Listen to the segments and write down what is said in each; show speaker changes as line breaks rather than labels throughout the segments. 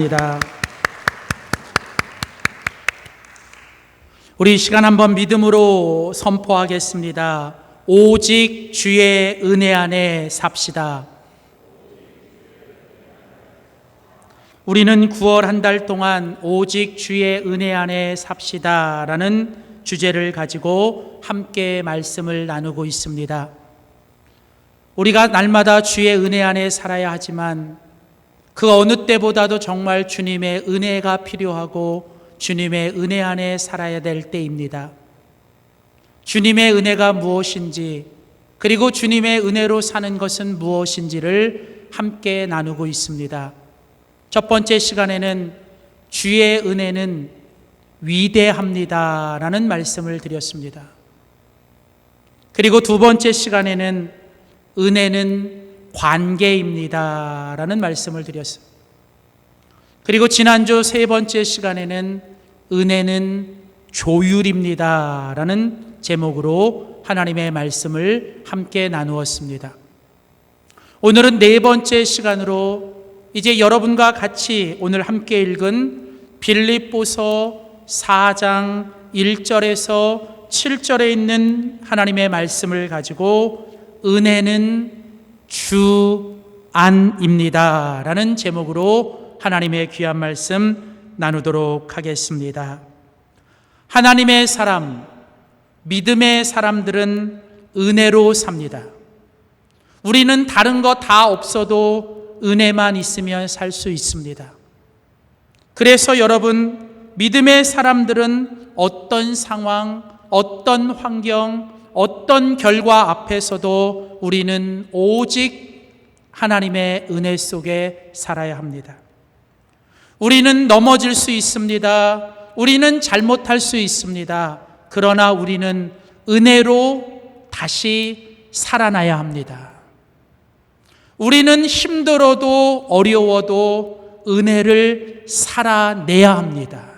입니다. 우리 이 시간 한번 믿음으로 선포하겠습니다. 오직 주의 은혜 안에 삽시다. 우리는 9월 한 달 동안 오직 주의 은혜 안에 삽시다 라는 주제를 가지고 함께 말씀을 나누고 있습니다. 우리가 날마다 주의 은혜 안에 살아야 하지만 그 어느 때보다도 정말 주님의 은혜가 필요하고 주님의 은혜 안에 살아야 될 때입니다. 주님의 은혜가 무엇인지, 그리고 주님의 은혜로 사는 것은 무엇인지를 함께 나누고 있습니다. 첫 번째 시간에는 주의 은혜는 위대합니다 라는 말씀을 드렸습니다. 그리고 두 번째 시간에는 은혜는 관계입니다 라는 말씀을 드렸습니다. 그리고 지난주 세 번째 시간에는 은혜는 조율입니다 라는 제목으로 하나님의 말씀을 함께 나누었습니다. 오늘은 네 번째 시간으로 이제 여러분과 같이 오늘 함께 읽은 빌립보서 4장 1절에서 7절에 있는 하나님의 말씀을 가지고 은혜는 주 안입니다 라는 제목으로 하나님의 귀한 말씀 나누도록 하겠습니다. 하나님의 사람, 믿음의 사람들은 은혜로 삽니다. 우리는 다른 거 다 없어도 은혜만 있으면 살 수 있습니다. 그래서 여러분, 믿음의 사람들은 어떤 상황, 어떤 환경, 어떤 결과 앞에서도 우리는 오직 하나님의 은혜 속에 살아야 합니다. 우리는 넘어질 수 있습니다. 우리는 잘못할 수 있습니다. 그러나 우리는 은혜로 다시 살아나야 합니다. 우리는 힘들어도 어려워도 은혜를 살아내야 합니다.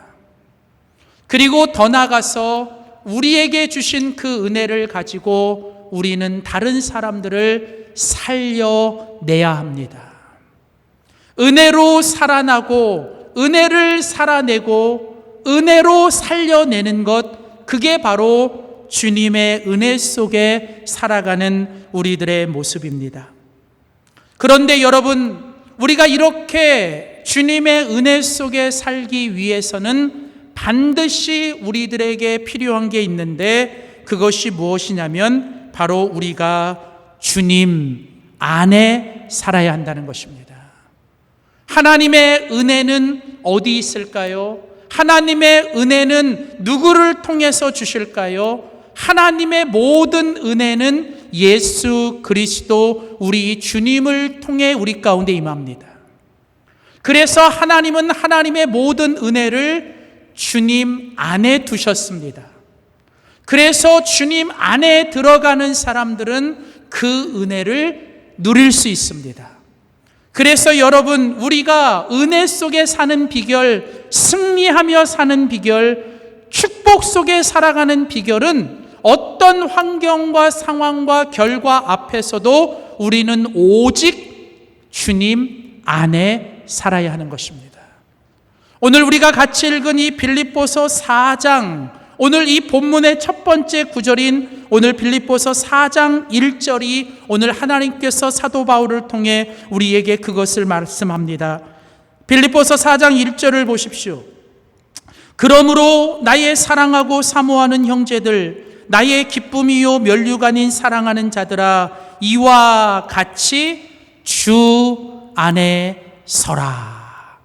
그리고 더 나아가서 우리에게 주신 그 은혜를 가지고 우리는 다른 사람들을 살려내야 합니다. 은혜로 살아나고 은혜를 살아내고 은혜로 살려내는 것, 그게 바로 주님의 은혜 속에 살아가는 우리들의 모습입니다. 그런데 여러분, 우리가 이렇게 주님의 은혜 속에 살기 위해서는 반드시 우리들에게 필요한 게 있는데, 그것이 무엇이냐면 바로 우리가 주님 안에 살아야 한다는 것입니다. 하나님의 은혜는 어디 있을까요? 하나님의 은혜는 누구를 통해서 주실까요? 하나님의 모든 은혜는 예수 그리스도 우리 주님을 통해 우리 가운데 임합니다. 그래서 하나님은 하나님의 모든 은혜를 주님 안에 두셨습니다. 그래서 주님 안에 들어가는 사람들은 그 은혜를 누릴 수 있습니다. 그래서 여러분, 우리가 은혜 속에 사는 비결, 승리하며 사는 비결, 축복 속에 살아가는 비결은 어떤 환경과 상황과 결과 앞에서도 우리는 오직 주님 안에 살아야 하는 것입니다. 오늘 우리가 같이 읽은 이 빌립보서 4장, 오늘 이 본문의 첫 번째 구절인 오늘 빌립보서 4장 1절이 오늘 하나님께서 사도 바울을 통해 우리에게 그것을 말씀합니다. 빌립보서 4장 1절을 보십시오. 그러므로 나의 사랑하고 사모하는 형제들, 나의 기쁨이요 면류관인 사랑하는 자들아, 이와 같이 주 안에 서라.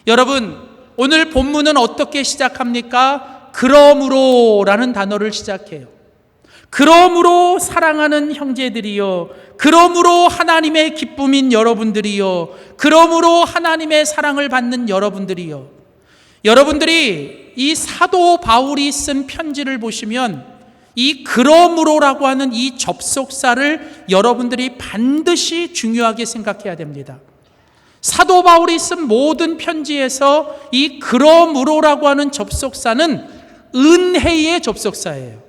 여러분, 오늘 본문은 어떻게 시작합니까? 그러므로 라는 단어를 시작해요. 그러므로 사랑하는 형제들이요, 그러므로 하나님의 기쁨인 여러분들이요, 그러므로 하나님의 사랑을 받는 여러분들이요. 여러분들이 이 사도 바울이 쓴 편지를 보시면 이 그러므로라고 하는 이 접속사를 여러분들이 반드시 중요하게 생각해야 됩니다. 사도 바울이 쓴 모든 편지에서 이 그러므로라고 하는 접속사는 은혜의 접속사예요.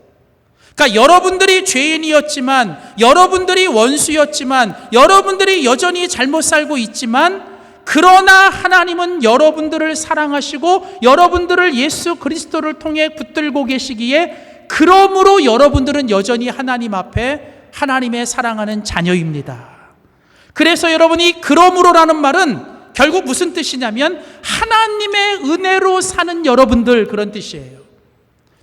그러니까 여러분들이 죄인이었지만, 여러분들이 원수였지만, 여러분들이 여전히 잘못 살고 있지만 그러나 하나님은 여러분들을 사랑하시고 여러분들을 예수 그리스도를 통해 붙들고 계시기에 그러므로 여러분들은 여전히 하나님 앞에 하나님의 사랑하는 자녀입니다. 그래서 여러분이 그러므로라는 말은 결국 무슨 뜻이냐면 하나님의 은혜로 사는 여러분들, 그런 뜻이에요.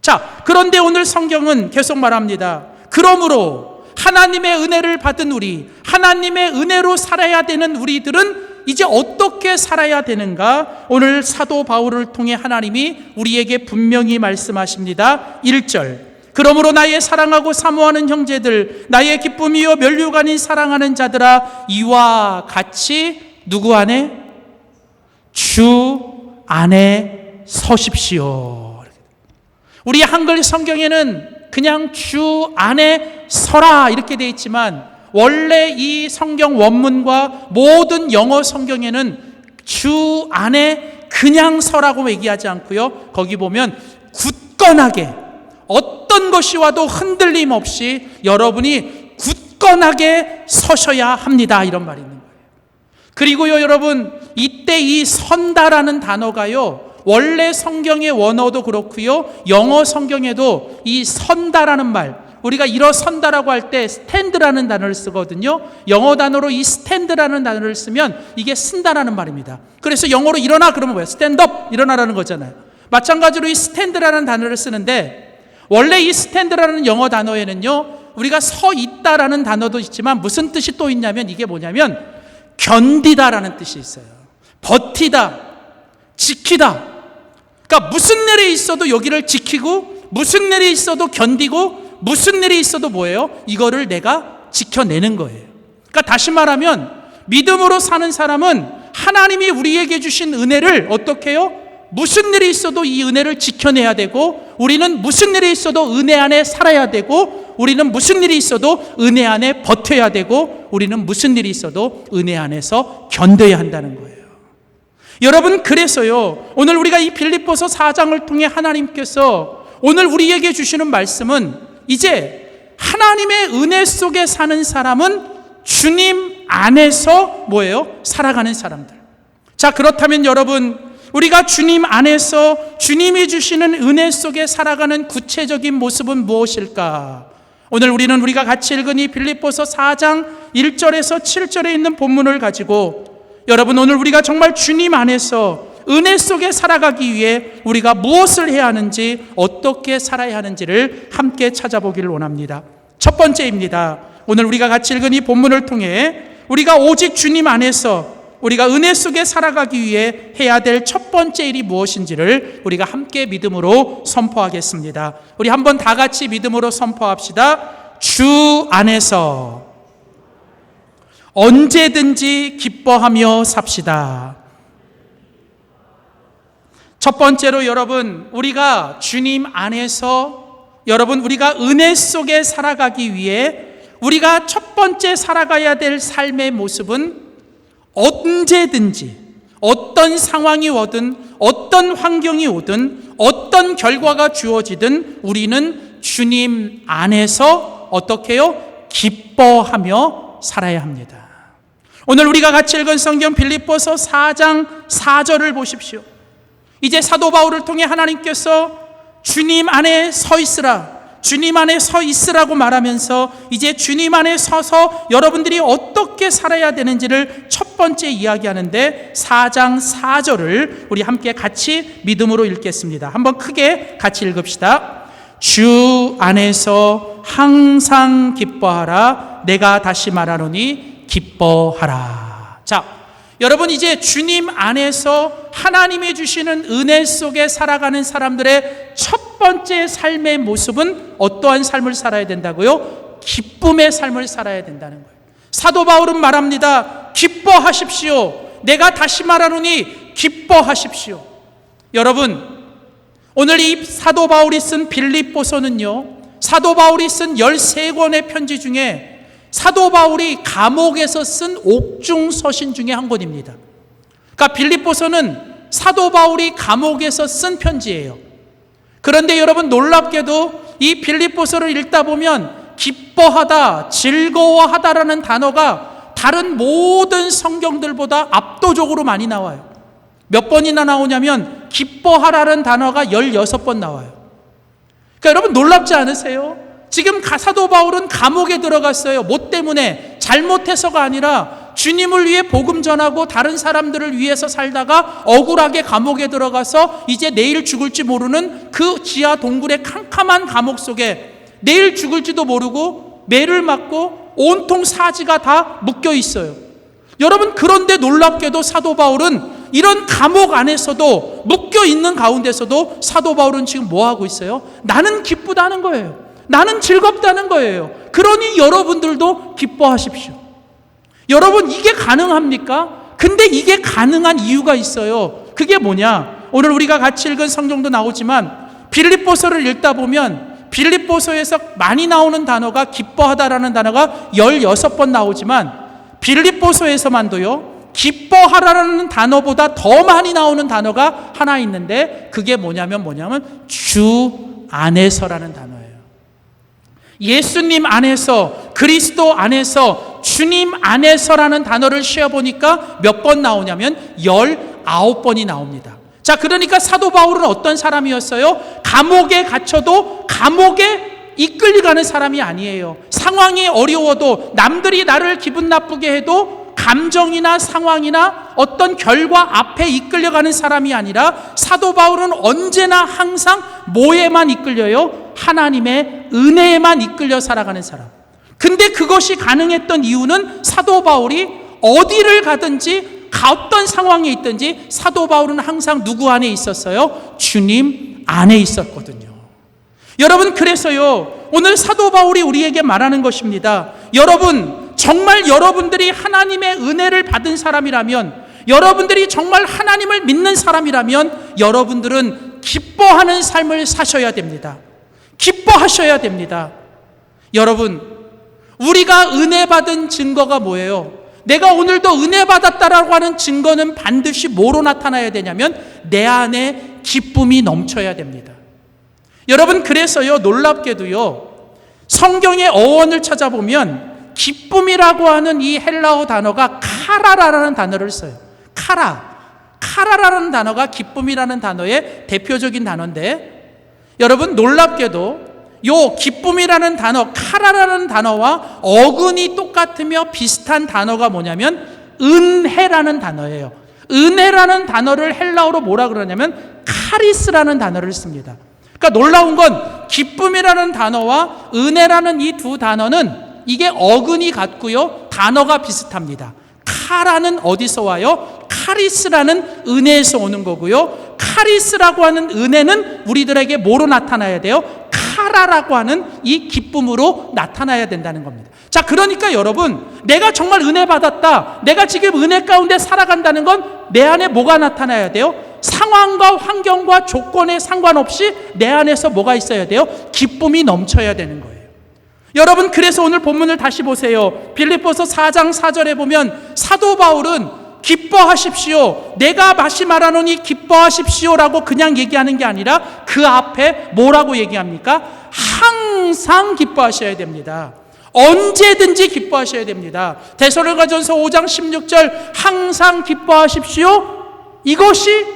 자, 그런데 오늘 성경은 계속 말합니다. 그러므로 하나님의 은혜를 받은 우리, 하나님의 은혜로 살아야 되는 우리들은 이제 어떻게 살아야 되는가? 오늘 사도 바울을 통해 하나님이 우리에게 분명히 말씀하십니다. 1절, 그러므로 나의 사랑하고 사모하는 형제들, 나의 기쁨이요 면류가 아닌 사랑하는 자들아, 이와 같이 누구 안에? 주 안에 서십시오. 우리 한글 성경에는 그냥 주 안에 서라 이렇게 되어 있지만 원래 이 성경 원문과 모든 영어 성경에는 주 안에 그냥 서라고 얘기하지 않고요, 거기 보면 굳건하게 어떤 것이 와도 흔들림 없이 여러분이 굳건하게 서셔야 합니다, 이런 말이 있는 거예요. 그리고요 여러분, 이때 이 선다라는 단어가요 원래 성경의 원어도 그렇고요 영어 성경에도 이 선다라는 말, 우리가 일어선다라고 할 때 스탠드라는 단어를 쓰거든요. 영어 단어로 이 스탠드라는 단어를 쓰면 이게 쓴다라는 말입니다. 그래서 영어로 일어나 그러면 뭐예요? 스탠드업, 일어나라는 거잖아요. 마찬가지로 이 스탠드라는 단어를 쓰는데 원래 이 스탠드라는 영어 단어에는요 우리가 서 있다라는 단어도 있지만 무슨 뜻이 또 있냐면 이게 뭐냐면 견디다라는 뜻이 있어요. 버티다, 지키다. 그러니까 무슨 일이 있어도 여기를 지키고 무슨 일이 있어도 견디고 무슨 일이 있어도 뭐예요? 이거를 내가 지켜내는 거예요. 그러니까 다시 말하면 믿음으로 사는 사람은 하나님이 우리에게 주신 은혜를 어떻게 해요? 무슨 일이 있어도 이 은혜를 지켜내야 되고 우리는 무슨 일이 있어도 은혜 안에 살아야 되고 우리는 무슨 일이 있어도 은혜 안에 버텨야 되고 우리는 무슨 일이 있어도 은혜 안에서 견뎌야 한다는 거예요. 여러분, 그래서요 오늘 우리가 이 빌립보서 4장을 통해 하나님께서 오늘 우리에게 주시는 말씀은 이제 하나님의 은혜 속에 사는 사람은 주님 안에서 뭐예요? 살아가는 사람들. 자, 그렇다면 여러분, 우리가 주님 안에서 주님이 주시는 은혜 속에 살아가는 구체적인 모습은 무엇일까? 오늘 우리가 같이 읽은 이 빌립보서 4장 1절에서 7절에 있는 본문을 가지고 여러분, 오늘 우리가 정말 주님 안에서 은혜 속에 살아가기 위해 우리가 무엇을 해야 하는지, 어떻게 살아야 하는지를 함께 찾아보기를 원합니다. 첫 번째입니다. 오늘 우리가 같이 읽은 이 본문을 통해 우리가 오직 주님 안에서 우리가 은혜 속에 살아가기 위해 해야 될 첫 번째 일이 무엇인지를 우리가 함께 믿음으로 선포하겠습니다. 우리 한번 다 같이 믿음으로 선포합시다. 주 안에서 언제든지 기뻐하며 삽시다. 첫 번째로 여러분, 우리가 주님 안에서 우리가 은혜 속에 살아가기 위해 우리가 첫 번째 살아가야 될 삶의 모습은 언제든지 어떤 상황이 오든 어떤 환경이 오든 어떤 결과가 주어지든 우리는 주님 안에서 어떻게 해요? 기뻐하며 살아야 합니다. 오늘 우리가 같이 읽은 성경 빌립보서 4장 4절을 보십시오. 이제 사도 바울을 통해 하나님께서 주님 안에 서 있으라, 주님 안에 서 있으라고 말하면서 이제 주님 안에 서서 여러분들이 어떻게 살아야 되는지를 첫 번째 이야기하는데 4장 4절을 우리 함께 같이 믿음으로 읽겠습니다. 한번 크게 같이 읽읍시다. 주 안에서 항상 기뻐하라. 내가 다시 말하노니 기뻐하라. 자, 여러분, 이제 주님 안에서 하나님이 주시는 은혜 속에 살아가는 사람들의 첫 번째 삶의 모습은 어떠한 삶을 살아야 된다고요? 기쁨의 삶을 살아야 된다는 거예요. 사도 바울은 말합니다. 기뻐하십시오. 내가 다시 말하노니 기뻐하십시오. 여러분, 오늘 이 사도 바울이 쓴 빌립보서는요, 사도 바울이 쓴 13권의 편지 중에 사도 바울이 감옥에서 쓴 옥중서신 중에 한 권입니다. 그러니까 빌립보서는 사도 바울이 감옥에서 쓴 편지예요. 그런데 여러분, 놀랍게도 이 빌립보서를 읽다 보면 기뻐하다, 즐거워하다라는 단어가 다른 모든 성경들보다 압도적으로 많이 나와요. 몇 번이나 나오냐면 기뻐하라는 단어가 16번 나와요. 그러니까 여러분 놀랍지 않으세요? 지금 사도 바울은 감옥에 들어갔어요. 뭐 때문에? 잘못해서가 아니라 주님을 위해 복음 전하고 다른 사람들을 위해서 살다가 억울하게 감옥에 들어가서 이제 내일 죽을지 모르는 그 지하 동굴의 캄캄한 감옥 속에 내일 죽을지도 모르고 매를 맞고 온통 사지가 다 묶여 있어요. 여러분, 그런데 놀랍게도 사도 바울은 이런 감옥 안에서도 묶여 있는 가운데서도 사도 바울은 지금 뭐 하고 있어요? 나는 기쁘다는 거예요. 나는 즐겁다는 거예요. 그러니 여러분들도 기뻐하십시오. 여러분, 이게 가능합니까? 근데 이게 가능한 이유가 있어요. 그게 뭐냐? 오늘 우리가 같이 읽은 성경도 나오지만 빌립보서를 읽다 보면 빌립보서에서 많이 나오는 단어가 기뻐하다라는 단어가 16번 나오지만 빌립보서에서만도요, 기뻐하라는 단어보다 더 많이 나오는 단어가 하나 있는데 그게 뭐냐면 주 안에서라는 단어예요. 예수님 안에서, 그리스도 안에서, 주님 안에서라는 단어를 씌워보니까 몇 번 나오냐면 19번이 나옵니다. 자, 그러니까 사도 바울은 어떤 사람이었어요? 감옥에 갇혀도 감옥에 이끌려가는 사람이 아니에요. 상황이 어려워도 남들이 나를 기분 나쁘게 해도 감정이나 상황이나 어떤 결과 앞에 이끌려가는 사람이 아니라 사도 바울은 언제나 항상 뭐에만 이끌려요? 하나님의 은혜에만 이끌려 살아가는 사람. 근데 그것이 가능했던 이유는 사도 바울이 어디를 가든지 어떤 상황에 있든지 사도 바울은 항상 누구 안에 있었어요? 주님 안에 있었거든요. 여러분, 그래서요, 오늘 사도 바울이 우리에게 말하는 것입니다. 여러분, 정말 여러분들이 하나님의 은혜를 받은 사람이라면, 여러분들이 정말 하나님을 믿는 사람이라면 여러분들은 기뻐하는 삶을 사셔야 됩니다. 기뻐하셔야 됩니다. 여러분, 우리가 은혜 받은 증거가 뭐예요? 내가 오늘도 은혜 받았다라고 하는 증거는 반드시 뭐로 나타나야 되냐면 내 안에 기쁨이 넘쳐야 됩니다. 여러분, 그래서요, 놀랍게도요, 성경의 어원을 찾아보면 기쁨이라고 하는 이 헬라어 단어가 카라라는 단어를 써요. 카라라는 단어가 기쁨이라는 단어의 대표적인 단어인데, 여러분, 놀랍게도 요 기쁨이라는 단어, 카라라는 단어와 어근이 똑같으며 비슷한 단어가 뭐냐면 은혜라는 단어예요. 은혜라는 단어를 헬라어로 뭐라 그러냐면 카리스라는 단어를 씁니다. 그러니까 놀라운 건 기쁨이라는 단어와 은혜라는 이 두 단어는 이게 어근이 같고요, 단어가 비슷합니다. 카라는 어디서 와요? 카리스라는 은혜에서 오는 거고요, 카리스라고 하는 은혜는 우리들에게 뭐로 나타나야 돼요? 카라라고 하는 이 기쁨으로 나타나야 된다는 겁니다. 자, 그러니까 여러분, 내가 정말 은혜 받았다, 내가 지금 은혜 가운데 살아간다는 건 내 안에 뭐가 나타나야 돼요? 상황과 환경과 조건에 상관없이 내 안에서 뭐가 있어야 돼요? 기쁨이 넘쳐야 되는 거예요. 여러분, 그래서 오늘 본문을 다시 보세요. 빌립보서 4장 4절에 보면 사도 바울은 기뻐하십시오, 내가 다시 말하노니 기뻐하십시오라고 그냥 얘기하는 게 아니라 그 앞에 뭐라고 얘기합니까? 항상 기뻐하셔야 됩니다. 언제든지 기뻐하셔야 됩니다. 데살로니가전서 5장 16절 항상 기뻐하십시오. 이것이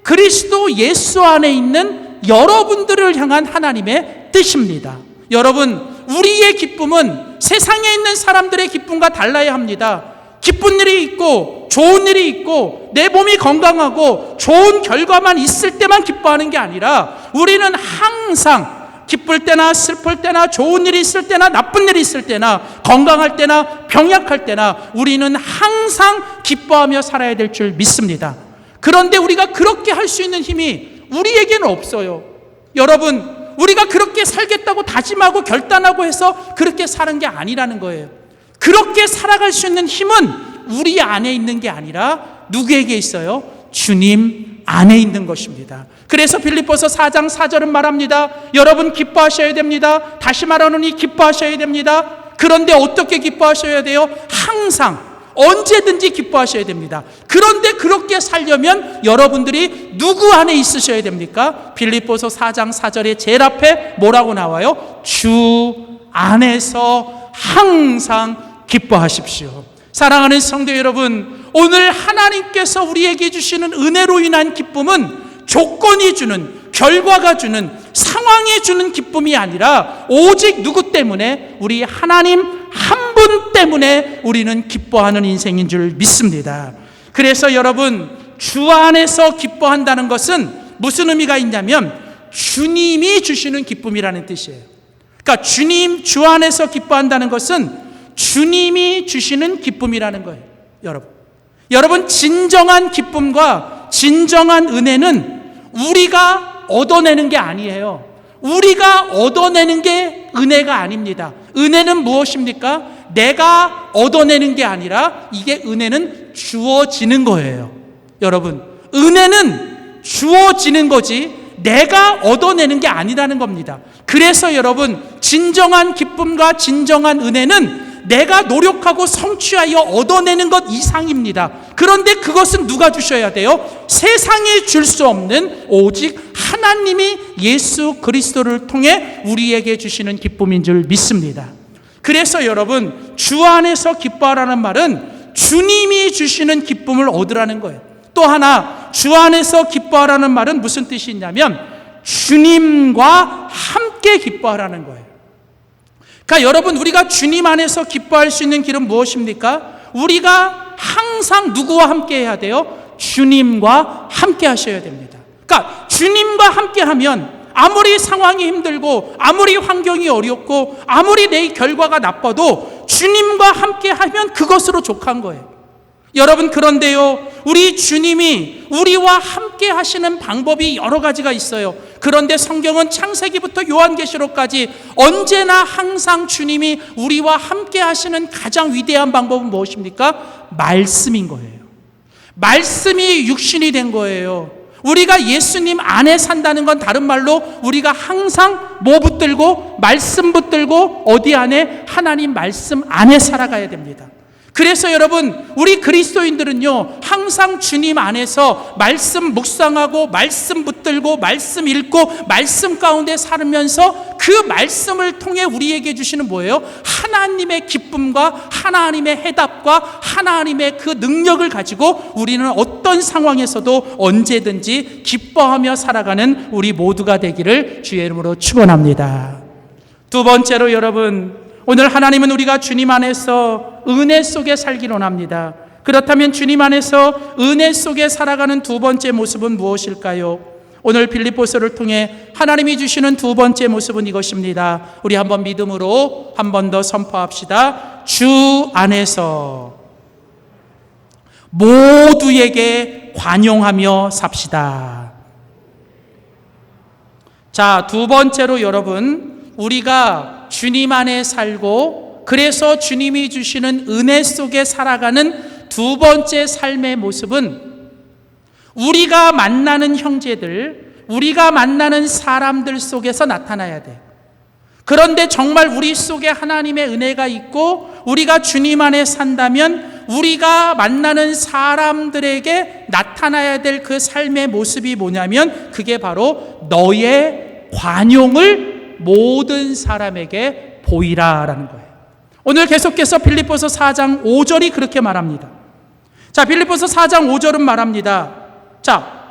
그리스도 예수 안에 있는 여러분들을 향한 하나님의 뜻입니다. 여러분, 우리의 기쁨은 세상에 있는 사람들의 기쁨과 달라야 합니다. 기쁜 일이 있고 좋은 일이 있고 내 몸이 건강하고 좋은 결과만 있을 때만 기뻐하는 게 아니라 우리는 항상 기쁠 때나 슬플 때나 좋은 일이 있을 때나 나쁜 일이 있을 때나 건강할 때나 병약할 때나 우리는 항상 기뻐하며 살아야 될 줄 믿습니다. 그런데 우리가 그렇게 할 수 있는 힘이 우리에게는 없어요. 여러분, 우리가 그렇게 살겠다고 다짐하고 결단하고 해서 그렇게 사는 게 아니라는 거예요. 그렇게 살아갈 수 있는 힘은 우리 안에 있는 게 아니라 누구에게 있어요? 주님 안에 있는 것입니다. 그래서 빌립보서 4장 4절은 말합니다. 여러분, 기뻐하셔야 됩니다. 다시 말하노니 기뻐하셔야 됩니다. 그런데 어떻게 기뻐하셔야 돼요? 항상 언제든지 기뻐하셔야 됩니다. 그런데 그렇게 살려면 여러분들이 누구 안에 있으셔야 됩니까? 빌립보서 4장 4절에 제일 앞에 뭐라고 나와요? 주 안에서 항상 기뻐하십시오. 사랑하는 성도 여러분, 오늘 하나님께서 우리에게 주시는 은혜로 인한 기쁨은 조건이 주는, 결과가 주는, 상황이 주는 기쁨이 아니라 오직 누구 때문에? 우리 하나님 한 분 때문에 우리는 기뻐하는 인생인 줄 믿습니다. 그래서 여러분, 주 안에서 기뻐한다는 것은 무슨 의미가 있냐면 주님이 주시는 기쁨이라는 뜻이에요. 그러니까 주 안에서 기뻐한다는 것은 주님이 주시는 기쁨이라는 거예요. 여러분, 진정한 기쁨과 진정한 은혜는 우리가 얻어내는 게 아니에요. 우리가 얻어내는 게 은혜가 아닙니다. 은혜는 무엇입니까? 내가 얻어내는 게 아니라 이게 은혜는 주어지는 거예요. 여러분, 은혜는 주어지는 거지 내가 얻어내는 게 아니라는 겁니다. 그래서 여러분, 진정한 기쁨과 진정한 은혜는 내가 노력하고 성취하여 얻어내는 것 이상입니다. 그런데 그것은 누가 주셔야 돼요? 세상에 줄 수 없는 오직 하나님이 예수 그리스도를 통해 우리에게 주시는 기쁨인 줄 믿습니다. 그래서 여러분, 주 안에서 기뻐하라는 말은 주님이 주시는 기쁨을 얻으라는 거예요. 또 하나, 주 안에서 기뻐하라는 말은 무슨 뜻이 있냐면 주님과 함께 기뻐하라는 거예요. 그러니까 여러분, 우리가 주님 안에서 기뻐할 수 있는 길은 무엇입니까? 우리가 항상 누구와 함께 해야 돼요? 주님과 함께 하셔야 됩니다. 그러니까 주님과 함께 하면 아무리 상황이 힘들고 아무리 환경이 어렵고 아무리 내 결과가 나빠도 주님과 함께 하면 그것으로 족한 거예요. 여러분, 그런데요, 우리 주님이 우리와 함께 하시는 방법이 여러 가지가 있어요. 그런데 성경은 창세기부터 요한계시록까지 언제나 항상 주님이 우리와 함께 하시는 가장 위대한 방법은 무엇입니까? 말씀인 거예요. 말씀이 육신이 된 거예요. 우리가 예수님 안에 산다는 건 다른 말로 우리가 항상 뭐 붙들고? 말씀 붙들고 어디 안에? 하나님 말씀 안에 살아가야 됩니다. 그래서 여러분, 우리 그리스도인들은요, 항상 주님 안에서 말씀 묵상하고 말씀 붙들고 말씀 읽고 말씀 가운데 살면서 그 말씀을 통해 우리에게 주시는 뭐예요? 하나님의 기쁨과 하나님의 해답과 하나님의 그 능력을 가지고 우리는 어떤 상황에서도 언제든지 기뻐하며 살아가는 우리 모두가 되기를 주의 이름으로 축원합니다. 두 번째로 여러분, 오늘 하나님은 우리가 주님 안에서 은혜 속에 살기를 원합니다. 그렇다면 주님 안에서 은혜 속에 살아가는 두 번째 모습은 무엇일까요? 오늘 빌립보서를 통해 하나님이 주시는 두 번째 모습은 이것입니다. 우리 한번 믿음으로 한 번 더 선포합시다. 주 안에서 모두에게 관용하며 삽시다. 자, 두 번째로 여러분, 우리가 주님 안에 살고 그래서 주님이 주시는 은혜 속에 살아가는 두 번째 삶의 모습은 우리가 만나는 형제들, 우리가 만나는 사람들 속에서 나타나야 돼요. 그런데 정말 우리 속에 하나님의 은혜가 있고 우리가 주님 안에 산다면 우리가 만나는 사람들에게 나타나야 될 그 삶의 모습이 뭐냐면 그게 바로 너의 관용을 모든 사람에게 보이라라는 거예요. 오늘 계속해서 빌립보서 4장 5절이 그렇게 말합니다. 자, 빌립보서 4장 5절은 말합니다. 자,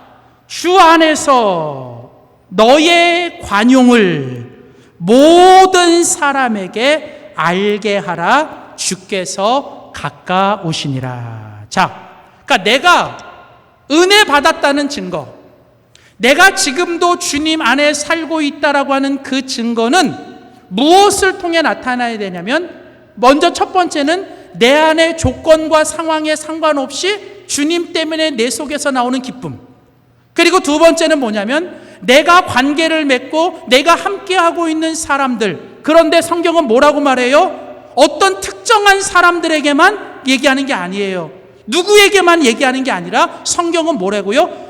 주 안에서 너의 관용을 모든 사람에게 알게 하라. 주께서 가까우시니라. 자, 그러니까 내가 은혜 받았다는 증거, 내가 지금도 주님 안에 살고 있다라고 하는 그 증거는 무엇을 통해 나타나야 되냐면 먼저 첫 번째는 내 안의 조건과 상황에 상관없이 주님 때문에 내 속에서 나오는 기쁨. 그리고 두 번째는 뭐냐면 내가 관계를 맺고 내가 함께하고 있는 사람들. 그런데 성경은 뭐라고 말해요? 어떤 특정한 사람들에게만 얘기하는 게 아니에요. 누구에게만 얘기하는 게 아니라 성경은 뭐라고요?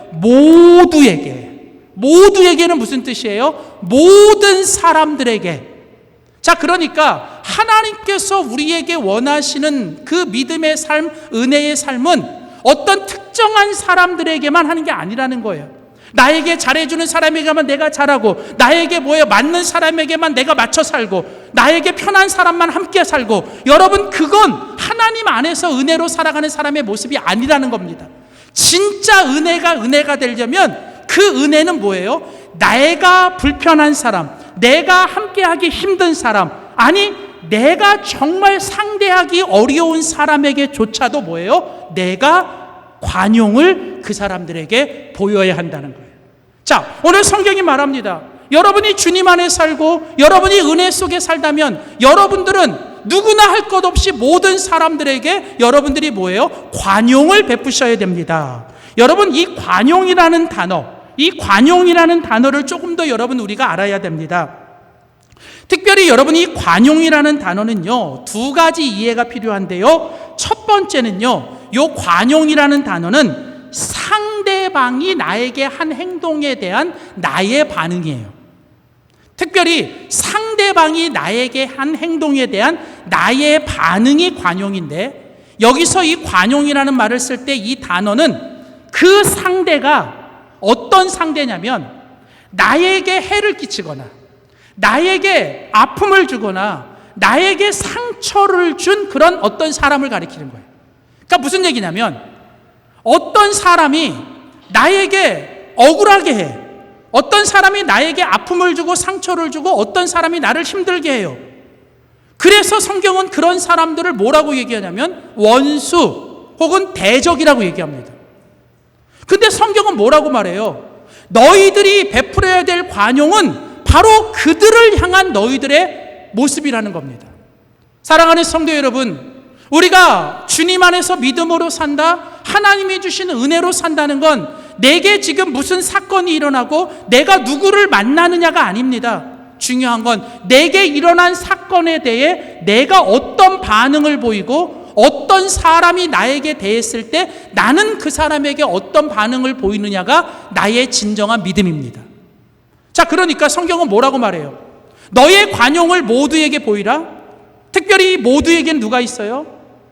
모두에게는 무슨 뜻이에요? 모든 사람들에게. 자, 그러니까 하나님께서 우리에게 원하시는 그 믿음의 삶, 은혜의 삶은 어떤 특정한 사람들에게만 하는 게 아니라는 거예요. 나에게 잘해주는 사람에게만 내가 잘하고, 나에게 맞는 사람에게만 내가 맞춰 살고, 나에게 편한 사람만 함께 살고, 여러분 그건 하나님 안에서 은혜로 살아가는 사람의 모습이 아니라는 겁니다. 진짜 은혜가 되려면 그 은혜는 뭐예요? 내가 불편한 사람, 내가 함께하기 힘든 사람, 아니 내가 정말 상대하기 어려운 사람에게조차도 뭐예요? 내가 관용을 그 사람들에게 보여야 한다는 거예요. 자, 오늘 성경이 말합니다. 여러분이 주님 안에 살고 여러분이 은혜 속에 살다면 여러분들은 누구나 할 것 없이 모든 사람들에게 여러분들이 뭐예요? 관용을 베푸셔야 됩니다. 여러분, 이 관용이라는 단어를 조금 더 여러분 우리가 알아야 됩니다. 특별히 여러분 이 관용이라는 단어는요, 두 가지 이해가 필요한데요. 첫 번째는요, 이 관용이라는 단어는 상대방이 나에게 한 행동에 대한 나의 반응이에요. 특별히 상대방이 나에게 한 행동에 대한 나의 반응이 관용인데, 여기서 이 관용이라는 말을 쓸 때 이 단어는 그 상대가 어떤 상대냐면 나에게 해를 끼치거나 나에게 아픔을 주거나 나에게 상처를 준 그런 어떤 사람을 가리키는 거예요. 그러니까 무슨 얘기냐면 어떤 사람이 나에게 억울하게 해, 어떤 사람이 나에게 아픔을 주고 상처를 주고 어떤 사람이 나를 힘들게 해요. 그래서 성경은 그런 사람들을 뭐라고 얘기하냐면 원수 혹은 대적이라고 얘기합니다. 근데 성경은 뭐라고 말해요? 너희들이 베풀어야 될 관용은 바로 그들을 향한 너희들의 모습이라는 겁니다. 사랑하는 성도 여러분, 우리가 주님 안에서 믿음으로 산다, 하나님이 주시는 은혜로 산다는 건 내게 지금 무슨 사건이 일어나고 내가 누구를 만나느냐가 아닙니다. 중요한 건 내게 일어난 사건에 대해 내가 어떤 반응을 보이고 어떤 사람이 나에게 대했을 때 나는 그 사람에게 어떤 반응을 보이느냐가 나의 진정한 믿음입니다. 자, 그러니까 성경은 뭐라고 말해요? 너의 관용을 모두에게 보이라. 특별히 모두에게는 누가 있어요?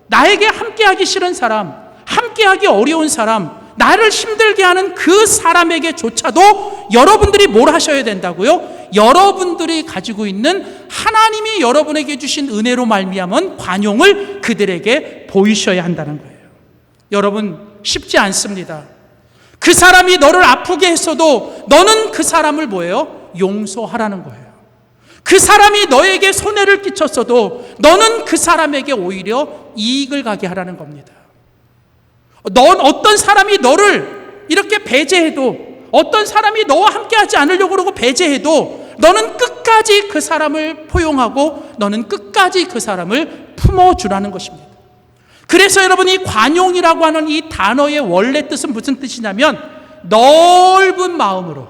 나에게 함께하기 싫은 사람, 함께하기 어려운 사람, 나를 힘들게 하는 그 사람에게조차도 여러분들이 뭘 하셔야 된다고요? 여러분들이 가지고 있는 하나님이 여러분에게 주신 은혜로 말미암은 관용을 그들에게 보이셔야 한다는 거예요. 여러분, 쉽지 않습니다. 그 사람이 너를 아프게 했어도 너는 그 사람을 뭐예요? 용서하라는 거예요. 그 사람이 너에게 손해를 끼쳤어도 너는 그 사람에게 오히려 이익을 가게 하라는 겁니다. 넌 어떤 사람이 너를 이렇게 배제해도, 어떤 사람이 너와 함께하지 않으려고 그러고 배제해도 너는 끝까지 그 사람을 포용하고 너는 끝까지 그 사람을 품어주라는 것입니다. 그래서 여러분, 이 관용이라고 하는 이 단어의 원래 뜻은 무슨 뜻이냐면 넓은 마음으로,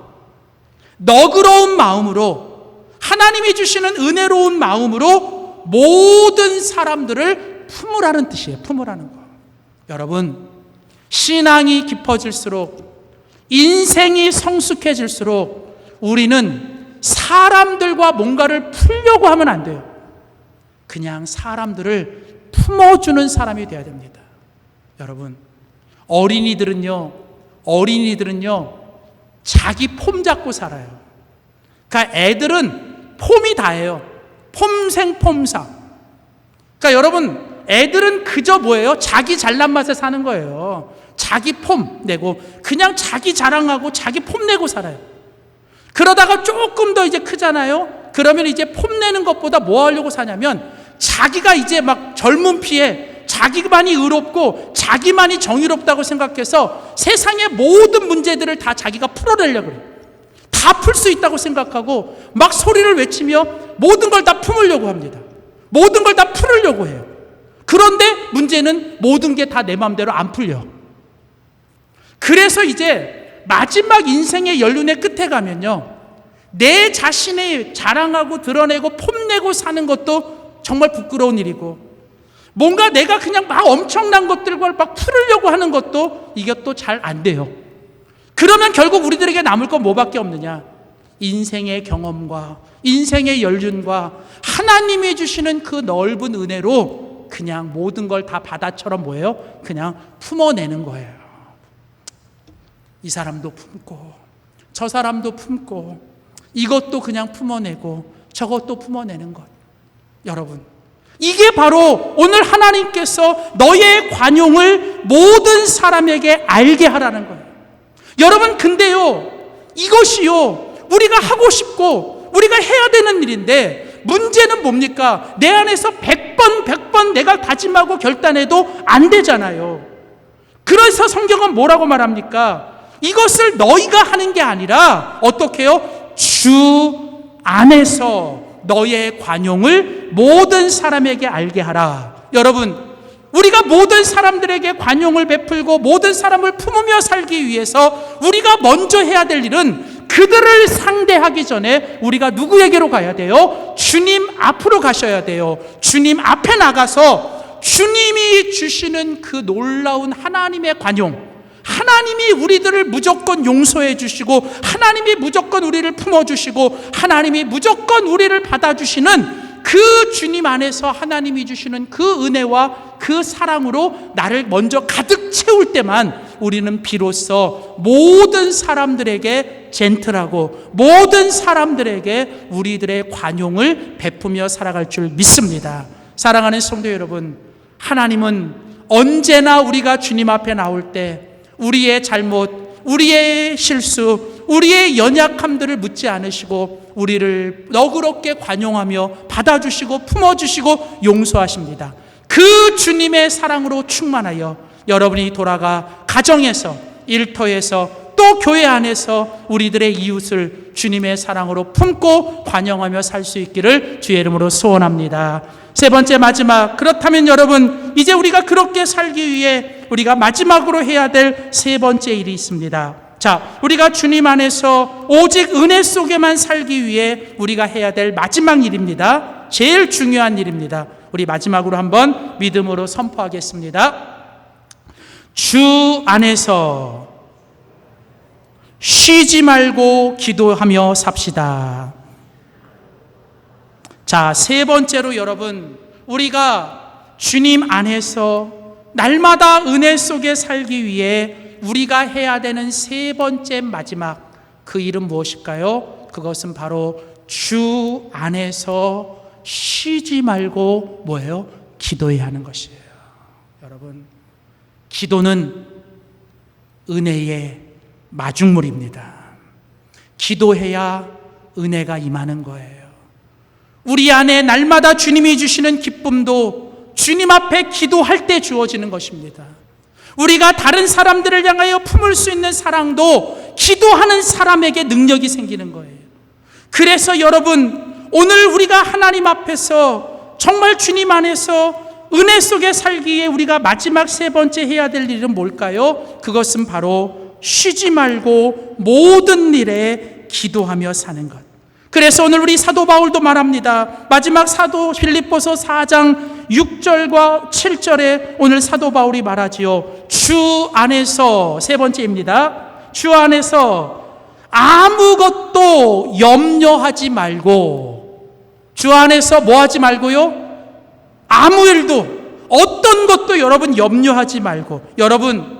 너그러운 마음으로, 하나님이 주시는 은혜로운 마음으로 모든 사람들을 품으라는 뜻이에요. 품으라는 거. 여러분, 신앙이 깊어질수록, 인생이 성숙해질수록 우리는 사람들과 뭔가를 풀려고 하면 안 돼요. 그냥 사람들을 품어주는 사람이 되어야 됩니다. 여러분, 어린이들은요 자기 폼 잡고 살아요. 그러니까 애들은 폼이 다예요. 폼생폼사. 그러니까 여러분, 애들은 그저 뭐예요? 자기 잘난 맛에 사는 거예요. 자기 폼 내고 그냥 자기 자랑하고 자기 폼 내고 살아요. 그러다가 조금 더 이제 크잖아요. 그러면 이제 폼 내는 것보다 뭐 하려고 사냐면 자기가 이제 막 젊은 피에 자기만이 의롭고 자기만이 정의롭다고 생각해서 세상의 모든 문제들을 다 자기가 풀어내려고 그래요. 다 풀 수 있다고 생각하고 막 소리를 외치며 모든 걸 다 품으려고 합니다. 모든 걸 다 풀으려고 해요. 그런데 문제는 모든 게 다 내 마음대로 안 풀려. 그래서 이제 마지막 인생의 연륜의 끝에 가면요, 내 자신의 자랑하고 드러내고 폼내고 사는 것도 정말 부끄러운 일이고, 뭔가 내가 그냥 막 엄청난 것들과 막 풀으려고 하는 것도 이게 또 잘 안 돼요. 그러면 결국 우리들에게 남을 건 뭐밖에 없느냐? 인생의 경험과 인생의 연륜과 하나님이 주시는 그 넓은 은혜로 그냥 모든 걸 다 바다처럼 뭐예요? 그냥 품어내는 거예요. 이 사람도 품고 저 사람도 품고 이것도 그냥 품어내고 저것도 품어내는 것. 여러분, 이게 바로 오늘 하나님께서 너의 관용을 모든 사람에게 알게 하라는 거예요. 여러분, 근데요, 이것이요, 우리가 하고 싶고 우리가 해야 되는 일인데 문제는 뭡니까? 내 안에서 100번 내가 다짐하고 결단해도 안 되잖아요. 그래서 성경은 뭐라고 말합니까? 이것을 너희가 하는 게 아니라 어떻게 해요? 주 안에서 너의 관용을 모든 사람에게 알게 하라. 여러분, 우리가 모든 사람들에게 관용을 베풀고 모든 사람을 품으며 살기 위해서 우리가 먼저 해야 될 일은 그들을 상대하기 전에 우리가 누구에게로 가야 돼요? 주님 앞으로 가셔야 돼요. 주님 앞에 나가서 주님이 주시는 그 놀라운 하나님의 관용, 하나님이 우리들을 무조건 용서해 주시고 하나님이 무조건 우리를 품어주시고 하나님이 무조건 우리를 받아주시는 그 주님 안에서 하나님이 주시는 그 은혜와 그 사랑으로 나를 먼저 가득 채울 때만 우리는 비로소 모든 사람들에게 젠틀하고 모든 사람들에게 우리들의 관용을 베푸며 살아갈 줄 믿습니다. 사랑하는 성도 여러분, 하나님은 언제나 우리가 주님 앞에 나올 때 우리의 잘못, 우리의 실수, 우리의 연약함들을 묻지 않으시고 우리를 너그럽게 관용하며 받아주시고 품어주시고 용서하십니다. 그 주님의 사랑으로 충만하여 여러분이 돌아가 가정에서, 일터에서, 또 교회 안에서 우리들의 이웃을 주님의 사랑으로 품고 관용하며 살 수 있기를 주의 이름으로 소원합니다. 세 번째, 마지막, 그렇다면 여러분, 이제 우리가 그렇게 살기 위해 우리가 마지막으로 해야 될 세 번째 일이 있습니다. 자, 우리가 주님 안에서 오직 은혜 속에만 살기 위해 우리가 해야 될 마지막 일입니다. 제일 중요한 일입니다. 우리 마지막으로 한번 믿음으로 선포하겠습니다. 주 안에서 쉬지 말고 기도하며 삽시다. 자, 세 번째로 여러분, 우리가 주님 안에서 날마다 은혜 속에 살기 위해 우리가 해야 되는 세 번째 마지막, 그 일은 무엇일까요? 그것은 바로 주 안에서 쉬지 말고 뭐예요? 기도해야 하는 것이에요. 여러분, 기도는 은혜의 마중물입니다. 기도해야 은혜가 임하는 거예요. 우리 안에 날마다 주님이 주시는 기쁨도 주님 앞에 기도할 때 주어지는 것입니다. 우리가 다른 사람들을 향하여 품을 수 있는 사랑도 기도하는 사람에게 능력이 생기는 거예요. 그래서 여러분, 오늘 우리가 하나님 앞에서 정말 주님 안에서 은혜 속에 살기에 우리가 마지막 세 번째 해야 될 일은 뭘까요? 그것은 바로 쉬지 말고 모든 일에 기도하며 사는 것. 그래서 오늘 우리 사도 바울도 말합니다. 마지막 사도 빌립보서 4장 6절과 7절에 오늘 사도 바울이 말하지요. 주 안에서, 세 번째입니다. 주 안에서 아무것도 염려하지 말고, 주 안에서 뭐 하지 말고요? 아무 일도, 어떤 것도 여러분 염려하지 말고. 여러분,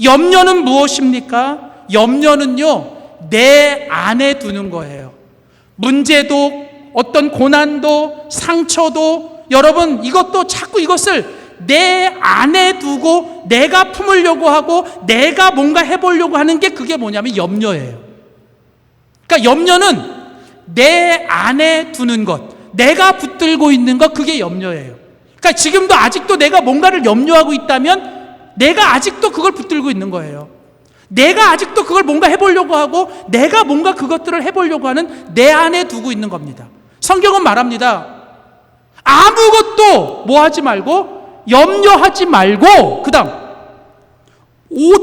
염려는 무엇입니까? 염려는요, 내 안에 두는 거예요. 문제도, 어떤 고난도, 상처도, 여러분, 이것도 자꾸 이것을 내 안에 두고 내가 품으려고 하고 내가 뭔가 해보려고 하는 게 그게 뭐냐면 염려예요. 그러니까 염려는 내 안에 두는 것, 내가 붙들고 있는 것, 그게 염려예요. 그러니까 지금도 아직도 내가 뭔가를 염려하고 있다면 내가 아직도 그걸 붙들고 있는 거예요. 내가 아직도 그걸 뭔가 해보려고 하고 내가 뭔가 그것들을 해보려고 하는 내 안에 두고 있는 겁니다. 성경은 말합니다. 아무것도 뭐 하지 말고, 염려하지 말고, 그 다음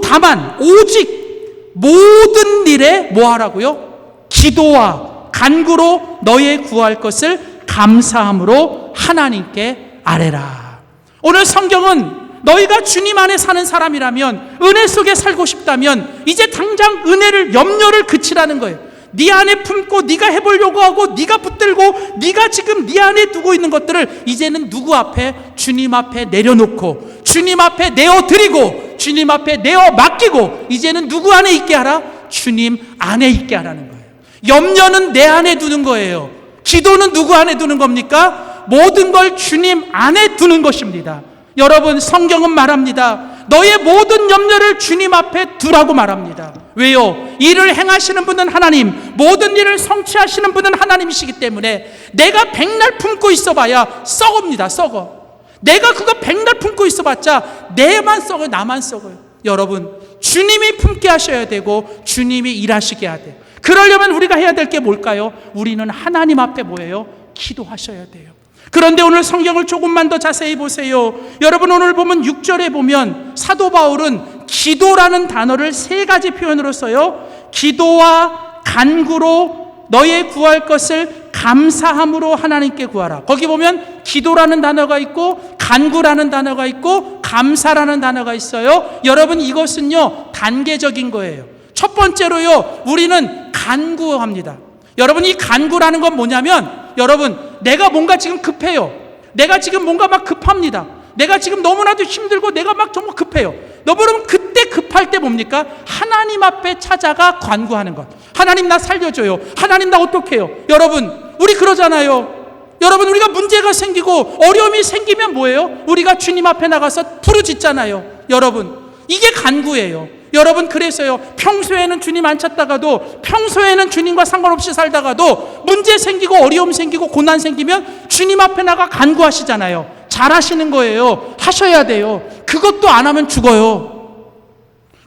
다만 오직 모든 일에 뭐 하라고요? 기도와 간구로 너의 구할 것을 감사함으로 하나님께 아뢰라. 오늘 성경은 너희가 주님 안에 사는 사람이라면, 은혜 속에 살고 싶다면 이제 당장 은혜를, 염려를 그치라는 거예요. 네 안에 품고 네가 해보려고 하고 네가 붙들고 네가 지금 네 안에 두고 있는 것들을 이제는 누구 앞에? 주님 앞에 내려놓고 주님 앞에 내어드리고 주님 앞에 내어 맡기고 이제는 누구 안에 있게 하라? 주님 안에 있게 하라는 거예요. 염려는 내 안에 두는 거예요. 기도는 누구 안에 두는 겁니까? 모든 걸 주님 안에 두는 것입니다. 여러분, 성경은 말합니다. 너의 모든 염려를 주님 앞에 두라고 말합니다. 왜요? 일을 행하시는 분은 하나님, 모든 일을 성취하시는 분은 하나님이시기 때문에 내가 백날 품고 있어봐야 썩읍니다. 썩어. 내가 그거 백날 품고 있어봤자 내만 썩어요. 나만 썩어요. 여러분, 주님이 품게 하셔야 되고 주님이 일하시게 해야 돼요. 그러려면 우리가 해야 될 게 뭘까요? 우리는 하나님 앞에 뭐예요? 기도하셔야 돼요. 그런데 오늘 성경을 조금만 더 자세히 보세요. 여러분, 오늘 보면 6절에 보면 사도 바울은 기도라는 단어를 3가지 표현으로 써요. 기도와 간구로 너의 구할 것을 감사함으로 하나님께 구하라. 거기 보면 기도라는 단어가 있고 간구라는 단어가 있고 감사라는 단어가 있어요. 여러분, 이것은요 단계적인 거예요. 첫 번째로요, 우리는 간구합니다. 여러분, 이 간구라는 건 뭐냐면, 여러분, 내가 뭔가 지금 급해요. 내가 지금 뭔가 막 급합니다. 내가 지금 너무나도 힘들고 내가 막 정말 급해요. 여러분, 그때 급할 때 뭡니까? 하나님 앞에 찾아가 간구하는 것. 하나님, 나 살려줘요. 하나님, 나 어떡해요? 여러분, 우리 그러잖아요. 여러분, 우리가 문제가 생기고 어려움이 생기면 뭐예요? 우리가 주님 앞에 나가서 부르짖잖아요. 여러분, 이게 간구예요. 여러분, 그래서요, 평소에는 주님 안 찾다가도, 평소에는 주님과 상관없이 살다가도 문제 생기고 어려움 생기고 고난 생기면 주님 앞에 나가 간구하시잖아요. 잘하시는 거예요. 하셔야 돼요. 그것도 안 하면 죽어요.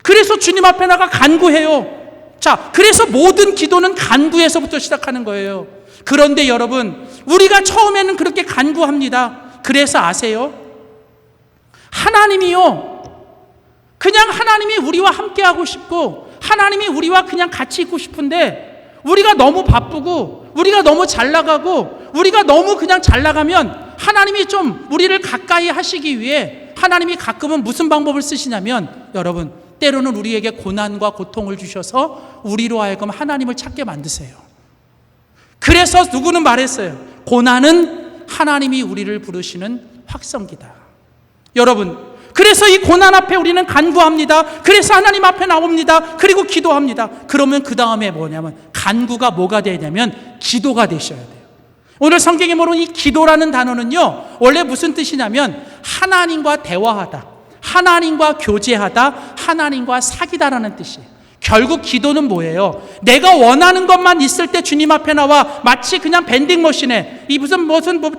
그래서 주님 앞에 나가 간구해요. 자, 그래서 모든 기도는 간구에서부터 시작하는 거예요. 그런데 여러분, 우리가 처음에는 그렇게 간구합니다. 그래서 아세요? 하나님이요, 그냥 하나님이 우리와 함께하고 싶고 하나님이 우리와 그냥 같이 있고 싶은데, 우리가 너무 바쁘고 우리가 너무 잘 나가고 우리가 너무 그냥 잘 나가면 하나님이 좀 우리를 가까이 하시기 위해 하나님이 가끔은 무슨 방법을 쓰시냐면, 여러분, 때로는 우리에게 고난과 고통을 주셔서 우리로 하여금 하나님을 찾게 만드세요. 그래서 누구는 말했어요. 고난은 하나님이 우리를 부르시는 확성기다. 여러분, 그래서 이 고난 앞에 우리는 간구합니다. 그래서 하나님 앞에 나옵니다. 그리고 기도합니다. 그러면 그 다음에 뭐냐면, 간구가 뭐가 되냐면 기도가 되셔야 돼요. 오늘 성경에 보면 이 기도라는 단어는요, 원래 무슨 뜻이냐면 하나님과 대화하다, 하나님과 교제하다, 하나님과 사귀다라는 뜻이에요. 결국 기도는 뭐예요? 내가 원하는 것만 있을 때 주님 앞에 나와 마치 그냥 밴딩머신에 이 무슨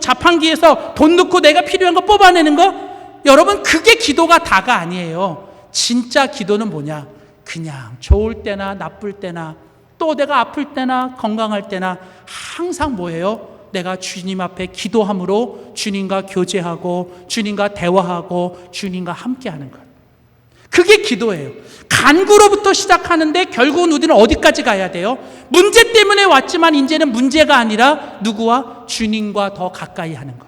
자판기에서 돈 넣고 내가 필요한 거 뽑아내는 거? 여러분, 그게 기도가 다가 아니에요. 진짜 기도는 뭐냐? 그냥 좋을 때나 나쁠 때나 또 내가 아플 때나 건강할 때나 항상 뭐예요? 내가 주님 앞에 기도함으로 주님과 교제하고 주님과 대화하고 주님과 함께하는 것. 그게 기도예요. 간구로부터 시작하는데 결국은 우리는 어디까지 가야 돼요? 문제 때문에 왔지만 이제는 문제가 아니라 누구와? 주님과 더 가까이 하는 것.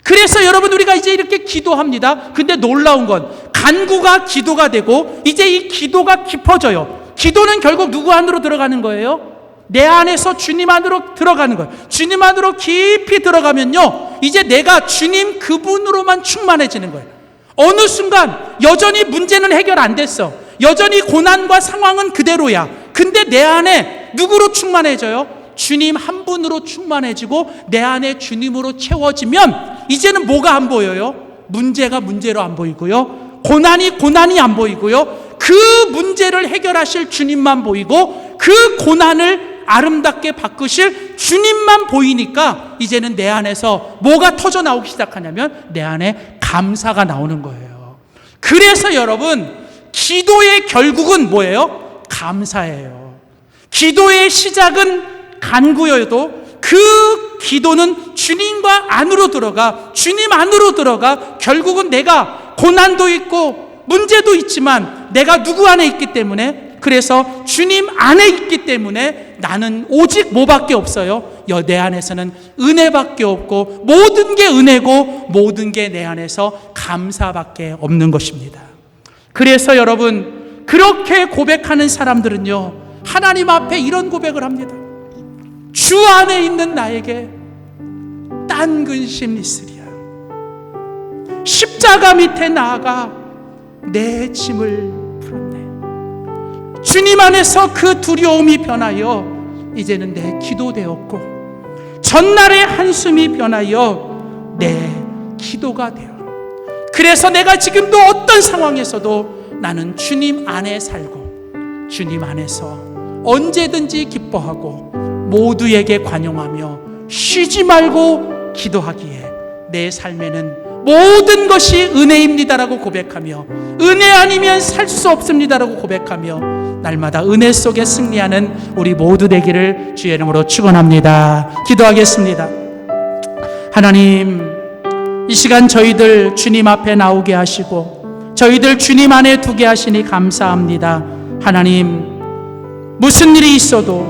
그래서 여러분, 우리가 이제 이렇게 기도합니다. 근데 놀라운 건 간구가 기도가 되고 이제 이 기도가 깊어져요. 기도는 결국 누구 안으로 들어가는 거예요? 내 안에서 주님 안으로 들어가는 거예요. 주님 안으로 깊이 들어가면요, 이제 내가 주님 그분으로만 충만해지는 거예요. 어느 순간 여전히 문제는 해결 안 됐어. 여전히 고난과 상황은 그대로야. 근데 내 안에 누구로 충만해져요? 주님 한 분으로 충만해지고 내 안에 주님으로 채워지면 이제는 뭐가 안 보여요? 문제가 문제로 안 보이고요, 고난이 고난이 안 보이고요, 그 문제를 해결하실 주님만 보이고 그 고난을 아름답게 바꾸실 주님만 보이니까 이제는 내 안에서 뭐가 터져 나오기 시작하냐면 내 안에 감사가 나오는 거예요. 그래서 여러분, 기도의 결국은 뭐예요? 감사예요. 기도의 시작은 간구여도 그 기도는 주님과 안으로 들어가, 주님 안으로 들어가 결국은 내가 고난도 있고 문제도 있지만 내가 누구 안에 있기 때문에, 그래서 주님 안에 있기 때문에 나는 오직 뭐밖에 없어요? 내 안에서는 은혜밖에 없고 모든 게 은혜고 모든 게 내 안에서 감사밖에 없는 것입니다. 그래서 여러분, 그렇게 고백하는 사람들은요, 하나님 앞에 이런 고백을 합니다. 주 안에 있는 나에게 딴 근심 있으랴. 십자가 밑에 나아가 내 짐을 풀었네. 주님 안에서 그 두려움이 변하여 이제는 내 기도 되었고, 전날의 한숨이 변하여 내 기도가 되어, 그래서 내가 지금도 어떤 상황에서도 나는 주님 안에 살고 주님 안에서 언제든지 기뻐하고 모두에게 관용하며 쉬지 말고 기도하기에 내 삶에는 모든 것이 은혜입니다라고 고백하며, 은혜 아니면 살 수 없습니다라고 고백하며 날마다 은혜 속에 승리하는 우리 모두 되기를 주의 이름으로 축원합니다. 기도하겠습니다. 하나님, 이 시간 저희들 주님 앞에 나오게 하시고 저희들 주님 안에 두게 하시니 감사합니다. 하나님, 무슨 일이 있어도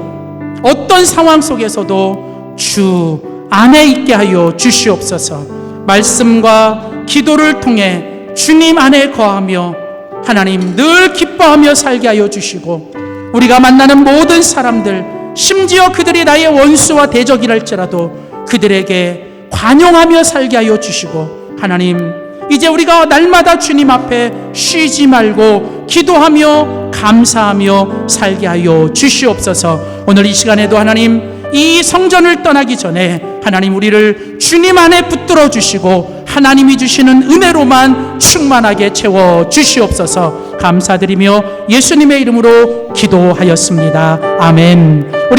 어떤 상황 속에서도 주 안에 있게 하여 주시옵소서. 말씀과 기도를 통해 주님 안에 거하며 하나님 늘 기뻐하며 살게 하여 주시고, 우리가 만나는 모든 사람들, 심지어 그들이 나의 원수와 대적이랄지라도 그들에게 관용하며 살게 하여 주시고, 하나님 이제 우리가 날마다 주님 앞에 쉬지 말고 기도하며 감사하며 살게 하여 주시옵소서. 오늘 이 시간에도 하나님 이 성전을 떠나기 전에 하나님 우리를 주님 안에 붙들어 주시고 하나님이 주시는 은혜로만 충만하게 채워 주시옵소서. 감사드리며 예수님의 이름으로 기도하였습니다. 아멘.